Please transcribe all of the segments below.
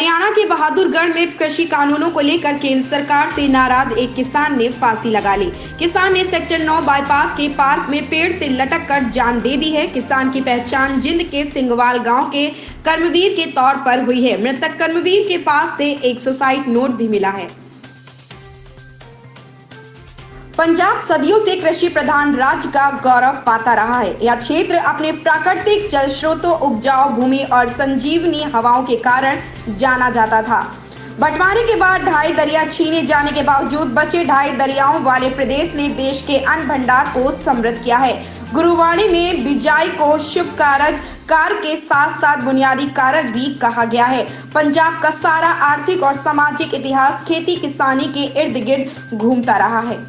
हरियाणा के बहादुरगढ़ में कृषि कानूनों को लेकर केंद्र सरकार से नाराज एक किसान ने फांसी लगा ली। किसान ने सेक्टर 9 बाईपास के पार्क में पेड़ से लटक कर जान दे दी है। किसान की पहचान जिंद के सिंगवाल गांव के कर्मवीर के तौर पर हुई है। मृतक कर्मवीर के पास से एक सुसाइड नोट भी मिला है। पंजाब सदियों से कृषि प्रधान राज्य का गौरव पाता रहा है। यह क्षेत्र अपने प्राकृतिक जल स्रोतों, उपजाऊ भूमि और संजीवनी हवाओं के कारण जाना जाता था। बंटवारे के बाद ढाई दरिया छीने जाने के बावजूद बचे ढाई दरियाओं वाले प्रदेश ने देश के अन्न भंडार को समृद्ध किया है। गुरुवाणी में बिजाई को शुभ कार्य के साथ साथ बुनियादी कार्य भी कहा गया है। पंजाब का सारा आर्थिक और सामाजिक इतिहास खेती किसानी के इर्द गिर्द घूमता रहा है।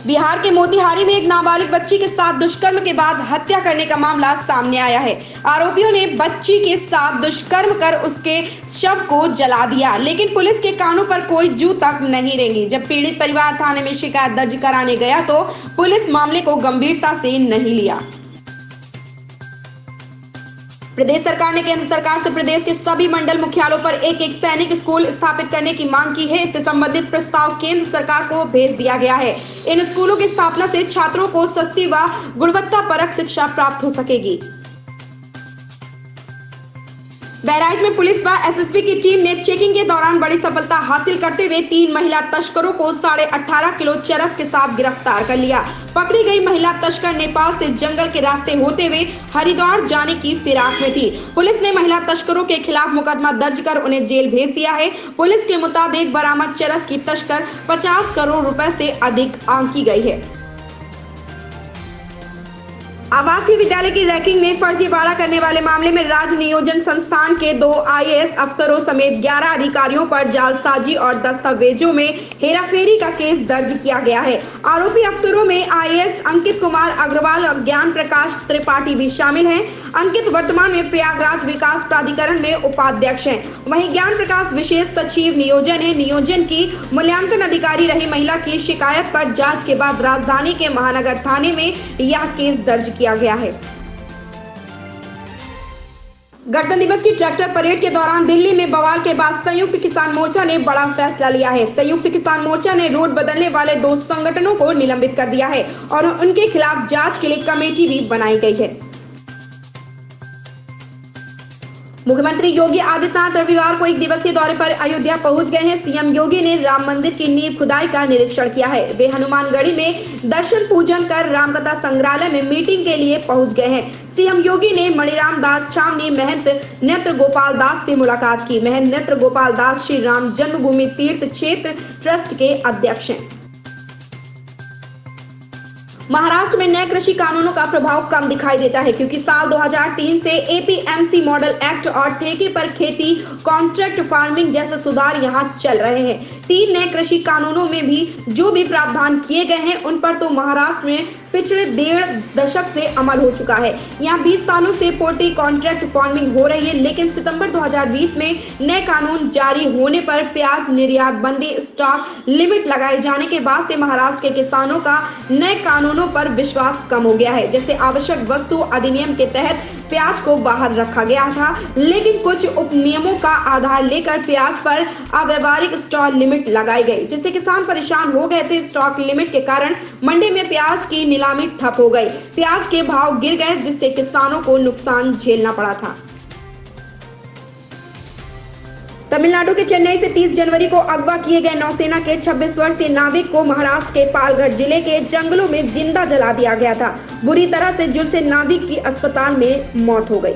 बिहार के मोतिहारी में एक नाबालिग बच्ची के साथ दुष्कर्म के बाद हत्या करने का मामला सामने आया है। आरोपियों ने बच्ची के साथ दुष्कर्म कर उसके शव को जला दिया, लेकिन पुलिस के कानों पर कोई जू तक नहीं रेंगी। जब पीड़ित परिवार थाने में शिकायत दर्ज कराने गया तो पुलिस मामले को गंभीरता से नहीं लिया। प्रदेश सरकार ने केंद्र सरकार से प्रदेश के सभी मंडल मुख्यालयों पर एक एक सैनिक स्कूल स्थापित करने की मांग की है। इससे संबंधित प्रस्ताव केंद्र सरकार को भेज दिया गया है। इन स्कूलों की स्थापना से छात्रों को सस्ती व गुणवत्तापरक शिक्षा प्राप्त हो सकेगी। बहराइच में पुलिस व एसएसबी की टीम ने चेकिंग के दौरान बड़ी सफलता हासिल करते हुए 3 महिला तस्करों को 18.5 किलो चरस के साथ गिरफ्तार कर लिया। पकड़ी गई महिला तस्कर नेपाल से जंगल के रास्ते होते हुए हरिद्वार जाने की फिराक में थी। पुलिस ने महिला तस्करों के खिलाफ मुकदमा दर्ज कर उन्हें जेल भेज दिया है। पुलिस के मुताबिक बरामद चरस की तस्कर 50 करोड़ रुपए से अधिक आंकी गई है। आवासीय विद्यालय की रैंकिंग में फर्जीवाड़ा करने वाले मामले में राज्य नियोजन संस्थान के 2 आईएएस अफसरों समेत 11 अधिकारियों पर जालसाजी और दस्तावेजों में हेराफेरी का केस दर्ज किया गया है। आरोपी अफसरों में आईएएस अंकित कुमार अग्रवाल और ज्ञान प्रकाश त्रिपाठी भी शामिल हैं। अंकित वर्तमान में प्रयागराज विकास प्राधिकरण में उपाध्यक्ष हैं। वहीं ज्ञान प्रकाश विशेष सचिव नियोजन है। नियोजन की मूल्यांकन अधिकारी रही महिला की शिकायत पर जांच के बाद राजधानी के महानगर थाने में यह केस दर्ज किया गया है। गणतंत्र दिवस की ट्रैक्टर परेड के दौरान दिल्ली में बवाल के बाद संयुक्त किसान मोर्चा ने बड़ा फैसला लिया है। संयुक्त किसान मोर्चा ने रोड बदलने वाले 2 संगठनों को निलंबित कर दिया है और उनके खिलाफ जांच के लिए कमेटी भी बनाई गई है। मुख्यमंत्री योगी आदित्यनाथ रविवार को 1 दिवसीय दौरे पर अयोध्या पहुंच गए हैं। सीएम योगी ने राम मंदिर की नींव खुदाई का निरीक्षण किया है। वे हनुमानगढ़ी में दर्शन पूजन कर रामकथा संग्रहालय में मीटिंग के लिए पहुंच गए हैं। सीएम योगी ने मणिराम दास छावनी महंत नेत्र गोपाल दास से मुलाकात की। महंत नेत्र गोपाल दास श्री राम जन्मभूमि तीर्थ क्षेत्र ट्रस्ट के अध्यक्ष हैं। महाराष्ट्र में नए कृषि कानूनों का प्रभाव कम दिखाई देता है, क्योंकि साल 2003 से एपीएमसी मॉडल एक्ट और ठेके पर खेती कॉन्ट्रैक्ट फार्मिंग जैसे सुधार यहां चल रहे हैं। 3 नए कृषि कानूनों में भी जो भी प्रावधान किए गए हैं उन पर तो महाराष्ट्र में पिछले 1.5 दशक से अमल हो चुका है। यहाँ 20 सालों से पोल्ट्री कॉन्ट्रैक्ट फार्मिंग हो रही है, लेकिन सितंबर 2020 में नए कानून जारी होने पर प्याज निर्यात बंदी, स्टॉक लिमिट लगाए जाने के बाद से महाराष्ट्र के किसानों का नए कानूनों पर विश्वास कम हो गया है। जैसे आवश्यक वस्तु अधिनियम के तहत प्याज को बाहर रखा गया था, लेकिन कुछ उपनियमों का आधार लेकर प्याज पर अव्यवहारिक स्टॉक लिमिट लगाई गई, जिससे किसान परेशान हो गए थे। स्टॉक लिमिट के कारण मंडी में प्याज की नीलामी ठप हो गई, प्याज के भाव गिर गए, जिससे किसानों को नुकसान झेलना पड़ा था। तमिलनाडु के चेन्नई से 30 जनवरी को अगवा किए गए नौसेना के 26 वर्षीय नाविक को महाराष्ट्र के पालघर जिले के जंगलों में जिंदा जला दिया गया था। बुरी तरह से झुलसे नाविक की अस्पताल में मौत हो गई।